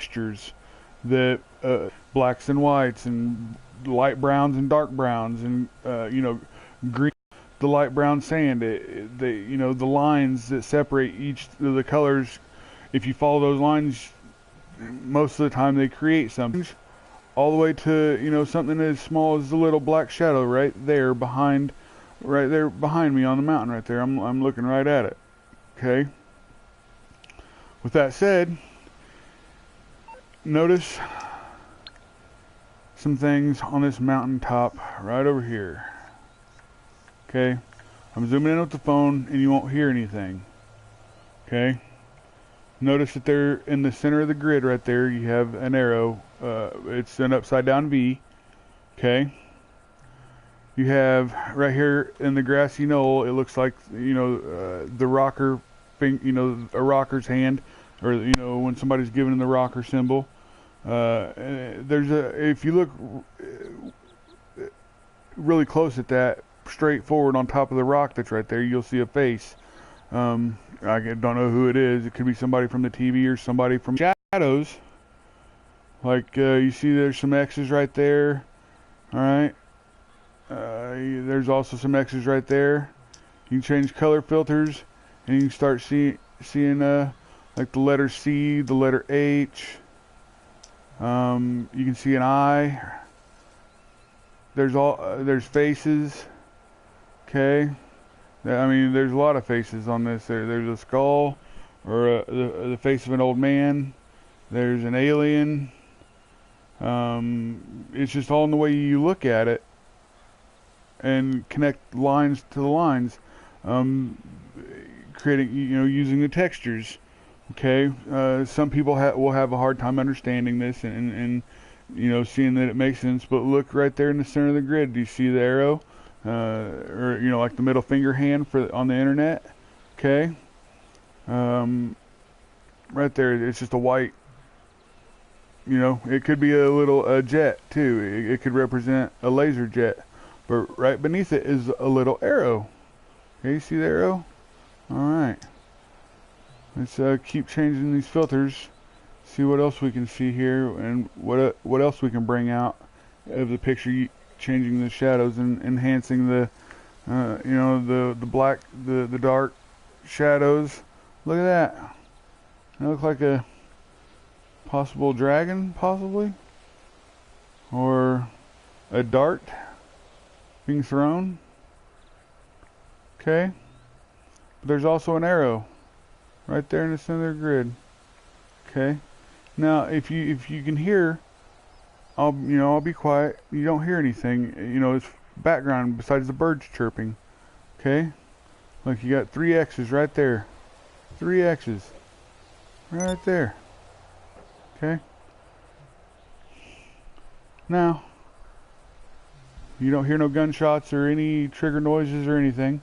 textures that blacks and whites and light browns and dark browns and green, the light brown sand. The lines that separate each of the colors. If you follow those lines, most of the time they create something. All the way to something as small as the little black shadow right there behind me on the mountain right there. I'm looking right at it. Okay. With that said, notice some things on this mountaintop right over here. Okay. I'm zooming in with the phone and you won't hear anything. Okay. Notice that they're in the center of the grid right there. You have an arrow. It's an upside down V. Okay. You have right here in the grassy knoll, it looks like the rocker thing, a rocker's hand, or when somebody's giving the rocker symbol. If you look really close at that, straight forward on top of the rock that's right there, you'll see a face. I don't know who it is. It could be somebody from the TV or somebody from shadows. Like you see, there's some X's right there. All right. There's also some X's right there. You can change color filters, and you can start seeing like the letter C, the letter H. You can see an I. There's faces. Okay. I mean, there's a lot of faces on this. There's a skull, or the face of an old man. There's an alien. It's just all in the way you look at it and connect lines to the lines, creating, using the textures. Okay. Some people will have a hard time understanding this and seeing that it makes sense. But look right there in the center of the grid. Do you see the arrow? Or like the middle finger hand on the internet. Okay. Right there, it's just a white. It could be a jet too. It could represent a laser jet. But right beneath it is a little arrow. Okay, you see the arrow? All right. Let's keep changing these filters. See what else we can see here, and what else we can bring out of the picture. Changing the shadows and enhancing the black, the dark shadows. Look at that. It looks like a possible dragon, possibly, or a dart being thrown. Okay. But there's also an arrow right there in the center of the grid. Okay. Now, if you can hear, I'll be quiet. You don't hear anything. It's background besides the birds chirping. Okay? Look, you got 3 X's right there. 3 X's. Right there. Okay? Now, you don't hear no gunshots or any trigger noises or anything.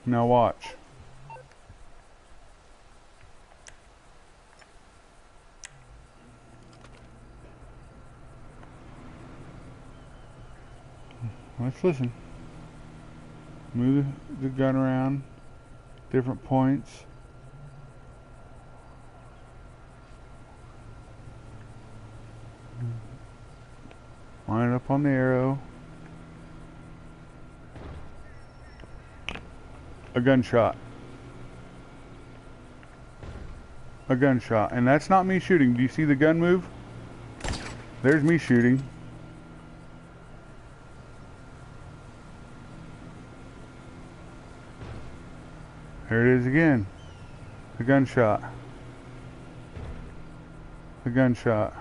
Now watch. Let's listen. Move the gun around, different points. Line it up on the arrow. A gunshot. A gunshot. And that's not me shooting. Do you see the gun move? There's me shooting. There it is again. The gunshot. The gunshot.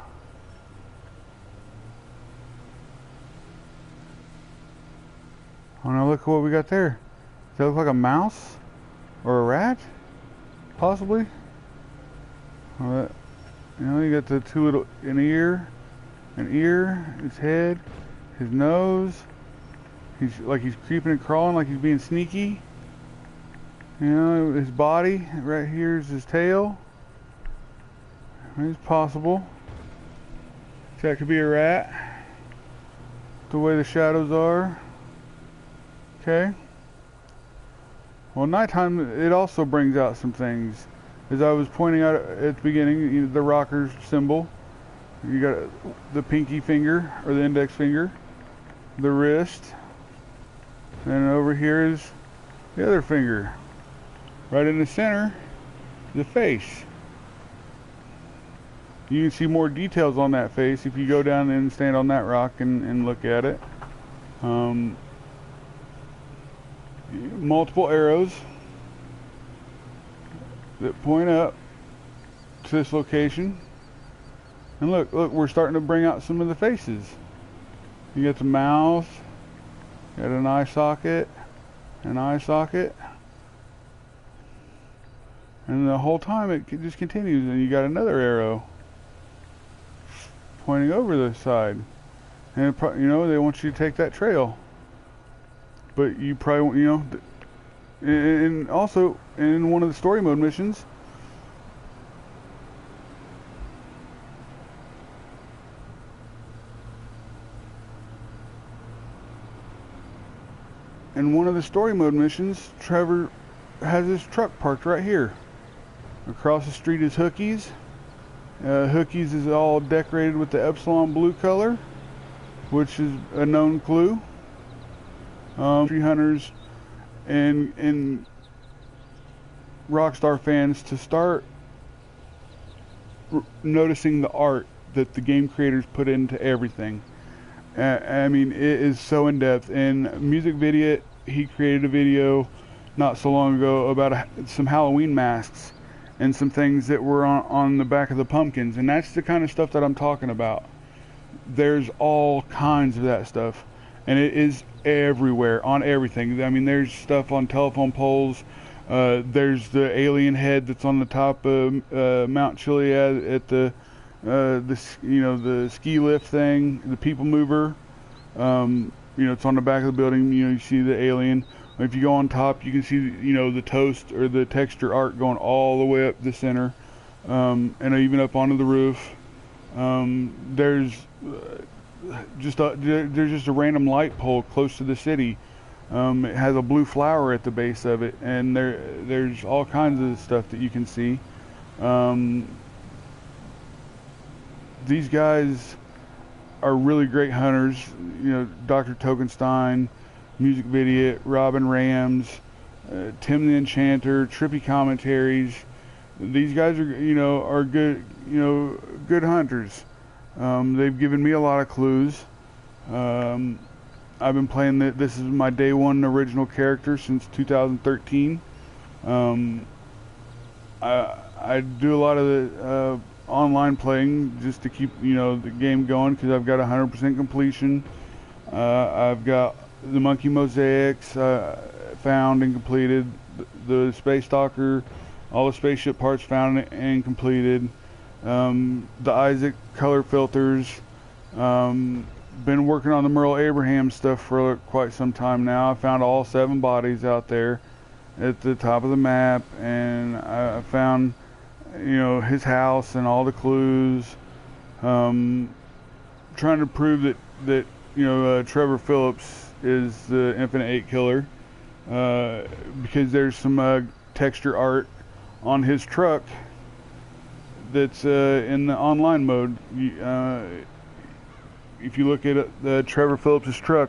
Oh, now look at what we got there. Does that look like a mouse? Or a rat? Possibly? You got the 2 little, an ear, his head, his nose. He's creeping and crawling, like he's being sneaky. His body, right here is his tail. It's possible. That could be a rat. The way the shadows are. Okay. Well, nighttime, it also brings out some things. as I was pointing out at the beginning, the rocker symbol. You got the pinky finger or the index finger, the wrist, and over here is the other finger. Right in the center, the face. You can see more details on that face if you go down and stand on that rock and look at it. Multiple arrows that point up to this location. And look, we're starting to bring out some of the faces. You got the mouth, got an eye socket, and the whole time it just continues, and you got another arrow pointing over the side, and they want you to take that trail, but you probably and also in one of the story mode missions, Trevor has his truck parked right here. Across the street is Hookie's. Hookie's is all decorated with the Epsilon blue color, which is a known clue. Tree hunters and Rockstar fans to start noticing the art that the game creators put into everything. I mean, it is so in depth. In Music Video, he created a video not so long ago about some Halloween masks and some things that were on the back of the pumpkins, and that's the kind of stuff that I'm talking about. There's all kinds of that stuff, and it is everywhere on everything. I mean, there's stuff on telephone poles. There's the alien head that's on the top of Mount Chiliad at the ski lift thing, the people mover. It's on the back of the building. You see the alien. If you go on top, you can see the toast or the texture art going all the way up the center, and even up onto the roof. There's just a random light pole close to the city. It has a blue flower at the base of it, and there's all kinds of stuff that you can see. These guys are really great hunters. Dr. Tokenstein, Music Video, Robin Rams, Tim the Enchanter, Trippy Commentaries. These guys are good, good hunters. They've given me a lot of clues. I've been playing this is my day one original character since 2013. I do a lot of the online playing just to keep the game going, because I've got 100% completion. I've got the Monkey Mosaics found and completed, the Space Stalker, all the spaceship parts found and completed, the Isaac color filters. Been working on the Merle Abraham stuff for quite some time now. I found all 7 bodies out there at the top of the map, and I found his house and all the clues. Trying to prove that Trevor Phillips is the Infinite 8 killer, because there's some texture art on his truck that's in the online mode. If you look at the Trevor Phillips' truck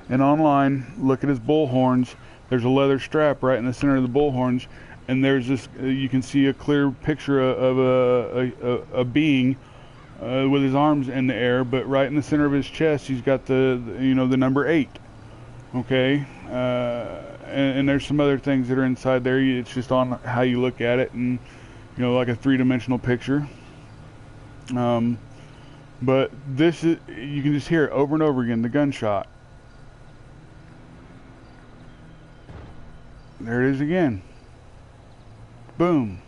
and online, look at his bull horns. There's a leather strap right in the center of the bull horns, and there's this. You can see a clear picture of a being with his arms in the air, but right in the center of his chest, he's got the number 8. Okay, and there's some other things that are inside there. It's just on how you look at it, and like a 3-dimensional picture. But this is, you can just hear it over and over again, the gunshot. There it is again. Boom.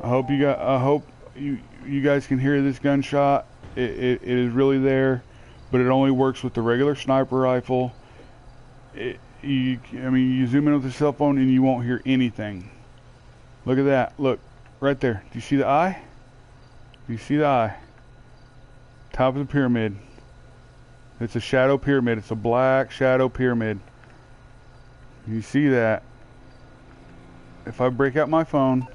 I hope you guys can hear this gunshot. It is really there, but it only works with the regular sniper rifle. You zoom in with the cell phone and you won't hear anything. Look at that. Look right there. Do you see the eye? You see the eye? Top of the pyramid. It's a shadow pyramid. It's a black shadow pyramid. You see that? if I break out my phone,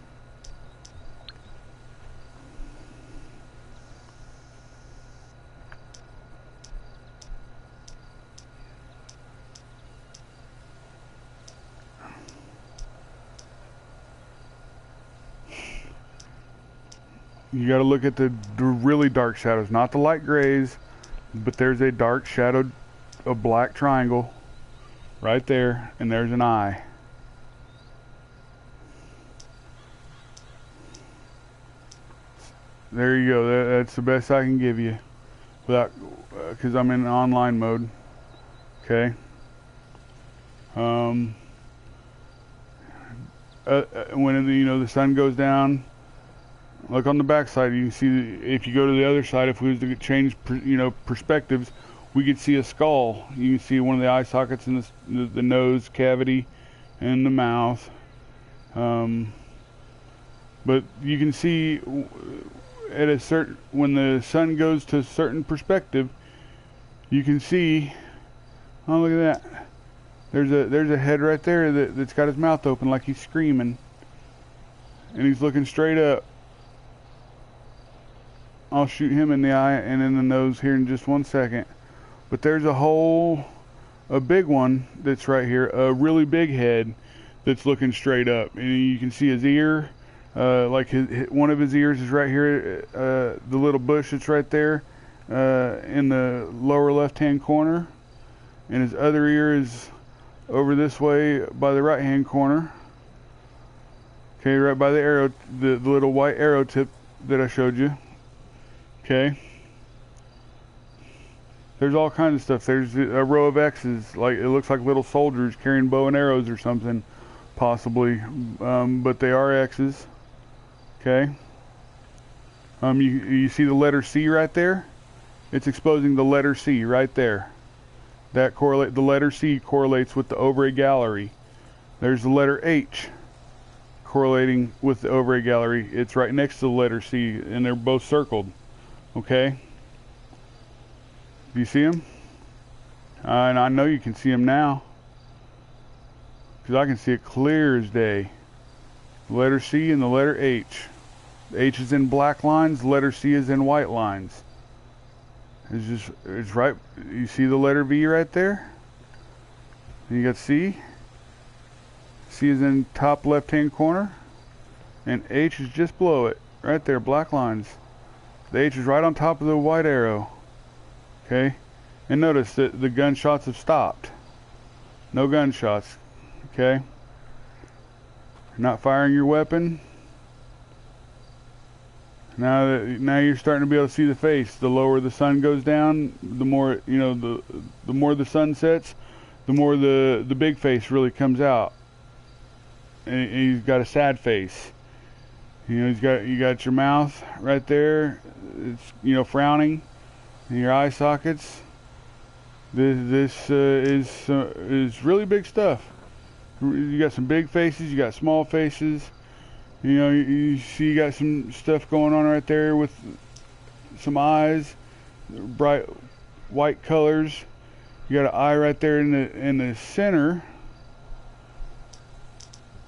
you got to look at the really dark shadows, not the light grays, but there's a dark shadowed, a black triangle right there, and there's an eye. There you go. That's the best I can give you, without, because I'm in online mode. Okay. When the sun goes down, look on the back side. You can see, if you go to the other side, if we was to change perspectives, we could see a skull. You can see one of the eye sockets in the nose cavity and the mouth. But you can see at a certain, when the sun goes to a certain perspective, you can see, oh, look at that, there's a head right there that's got his mouth open like he's screaming, and he's looking straight up. I'll shoot him in the eye and in the nose here in just 1 second. But there's a big one that's right here, a really big head that's looking straight up, and you can see his ear. Like one of his ears is right here, the little bush that's right there in the lower left-hand corner, and his other ear is over this way by the right-hand corner. Okay, right by the arrow, the little white arrow tip that I showed you. Okay. There's all kinds of stuff. There's a row of X's, like it looks like little soldiers carrying bow and arrows or something, possibly, but they are X's. Okay. You see the letter C right there? It's exposing the letter C right there. The letter C correlates with the ovary gallery. There's the letter H correlating with the ovary gallery. It's right next to the letter C, and they're both circled. Okay. Do you see them? And I know you can see them now, because I can see it clear as day. The letter C and the letter H. The H is in black lines, the letter C is in white lines. It's right. You see the letter V right there? And you got C. C is in top left-hand corner, and H is just below it, right there, black lines. The H is right on top of the white arrow. Okay, and notice that the gunshots have stopped. No gunshots. Okay, you're not firing your weapon. Now you're starting to be able to see the face. The lower the sun goes down, the more the more the sun sets, the more the big face really comes out. And he's got a sad face. You got your mouth right there. It's frowning. And your eye sockets. This is really big stuff. You got some big faces. You got small faces. You see you got some stuff going on right there with some eyes, bright white colors. You got an eye right there in the center.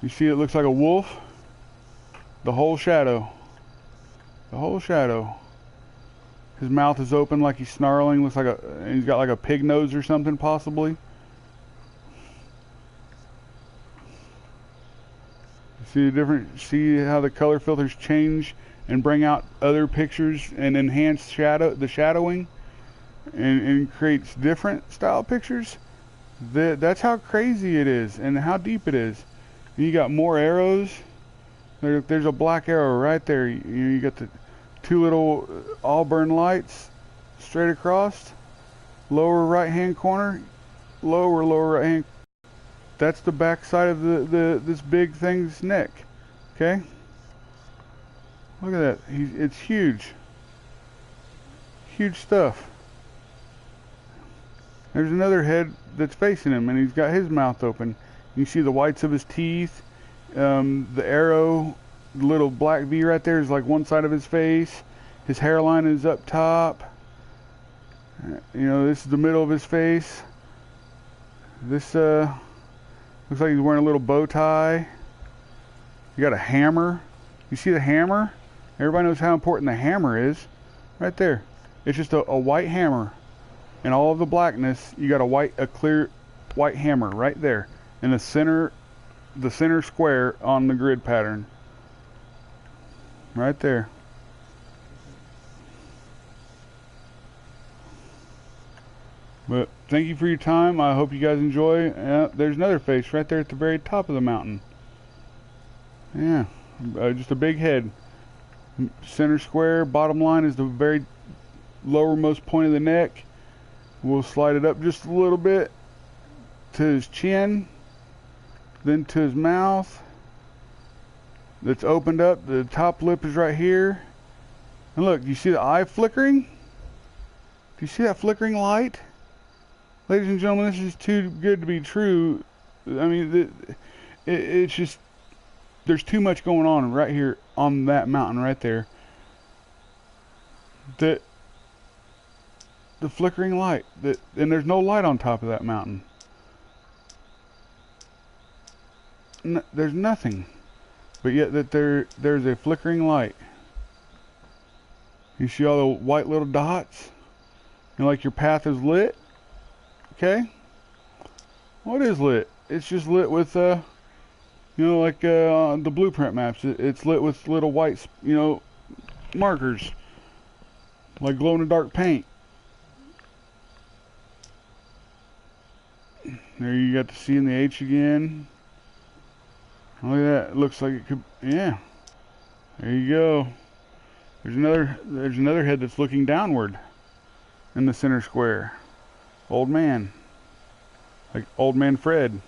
You see it looks like a wolf. The whole shadow. The whole shadow. His mouth is open like he's snarling. Looks like he's got like a pig nose or something, possibly. See the different. See how the color filters change and bring out other pictures and enhance the shadowing, and creates different style pictures. That's how crazy it is and how deep it is. And you got more arrows. There's a black arrow right there. You got the two little auburn lights straight across. Lower right hand corner. Lower right hand. That's the back side of this big thing's neck. Okay? Look at that. It's huge. Huge stuff. There's another head that's facing him, and he's got his mouth open. You see the whites of his teeth. The arrow, the little black V right there is like one side of his face. His hairline is up top. This is the middle of his face. This looks like he's wearing a little bow tie. You got a hammer. You see the hammer? Everybody knows how important the hammer is. Right there. It's just a white hammer. In all of the blackness, you got a clear white hammer right there in the center square on the grid pattern. Right there. But thank you for your time. I hope you guys enjoy. There's another face right there at the very top of the mountain. Yeah, just a big head. Center square, bottom line is the very lowermost point of the neck. We'll slide it up just a little bit to his chin, then to his mouth. That's opened up. The top lip is right here. And look, do you see the eye flickering? Do you see that flickering light? Ladies and gentlemen, this is too good to be true. I mean, it's just, there's too much going on right here on that mountain right there. The flickering light, and there's no light on top of that mountain. There's nothing, but yet that there's a flickering light. You see all the white little dots, and like your path is lit. Okay, what is lit? It's just lit with you know, like the blueprint maps. It's lit with little white, you know, markers, like glow in the dark paint. There you got the C and the H again. Look at that. It looks like it could. Yeah. There you go. There's another head that's looking downward in the center square. Old man. Like old man Fred.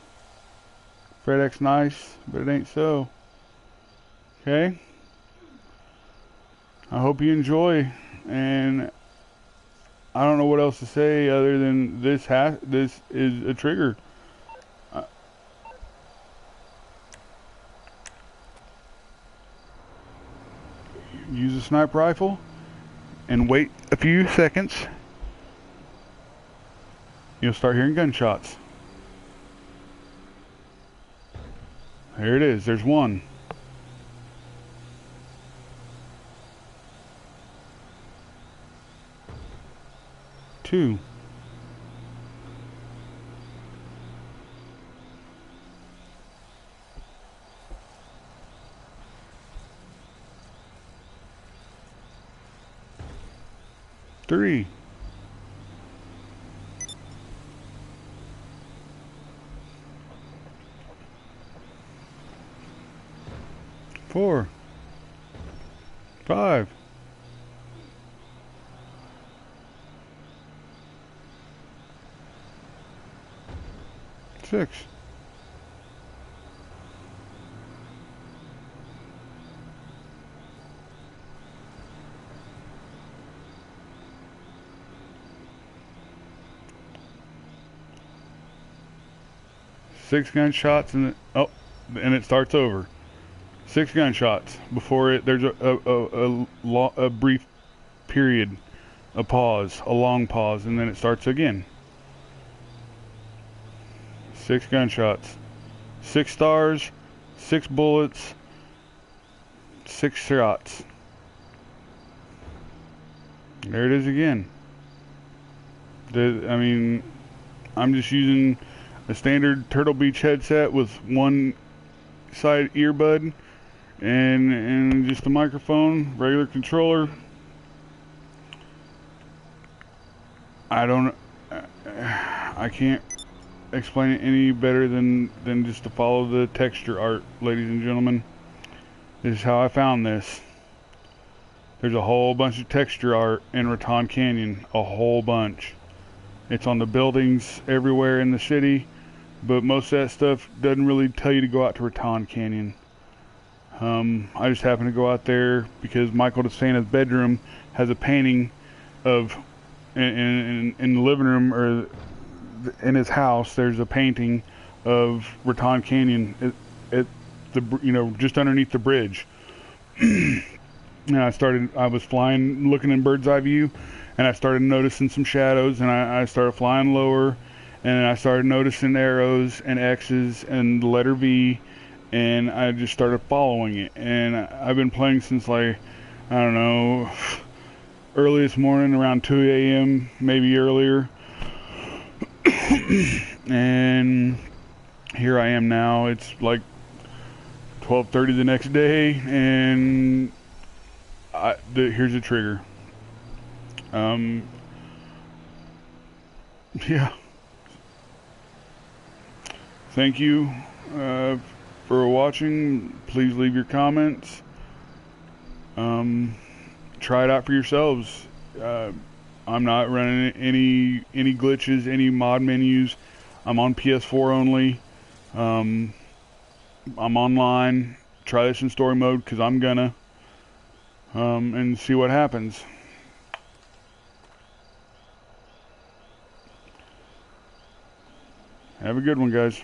Fred acts nice, but it ain't so. Okay. I hope you enjoy, and I don't know what else to say other than this is a trigger. Use a sniper rifle and wait a few seconds. You'll start hearing gunshots. There it is. There's one. Two. Three. Four. Five. Six. Six gunshots and it starts over. 6 gunshots before there's a brief period, a pause, a long pause, and then it starts again. 6 gunshots, 6 stars, 6 bullets, 6 shots. There it is again. I mean, I'm just using a standard Turtle Beach headset with one side earbud and just a microphone, regular controller. I can't explain it any better than just to follow the texture art, ladies and gentlemen. This is how I found this. There's a whole bunch of texture art in Raton Canyon, a whole bunch. It's on the buildings everywhere in the city, but most of that stuff doesn't really tell you to go out to Raton Canyon. I just happened to go out there because Michael DeSanta's bedroom has a painting of, in the living room or in his house, there's a painting of Raton Canyon at the, you know, just underneath the bridge. And I was flying, looking in bird's eye view, and I started noticing some shadows, and I started flying lower, and I started noticing arrows and X's and the letter V, and I just started following it. And I've been playing since like, I don't know, early this morning around 2 a.m., maybe earlier. And here I am now. It's like 12:30 the next day, and here's a trigger. Yeah. Thank you for watching. Please leave your comments. Try it out for yourselves. I'm not running any glitches, any mod menus. I'm on PS4 only. I'm online. Try this in story mode because I'm gonna. And see what happens. Have a good one, guys.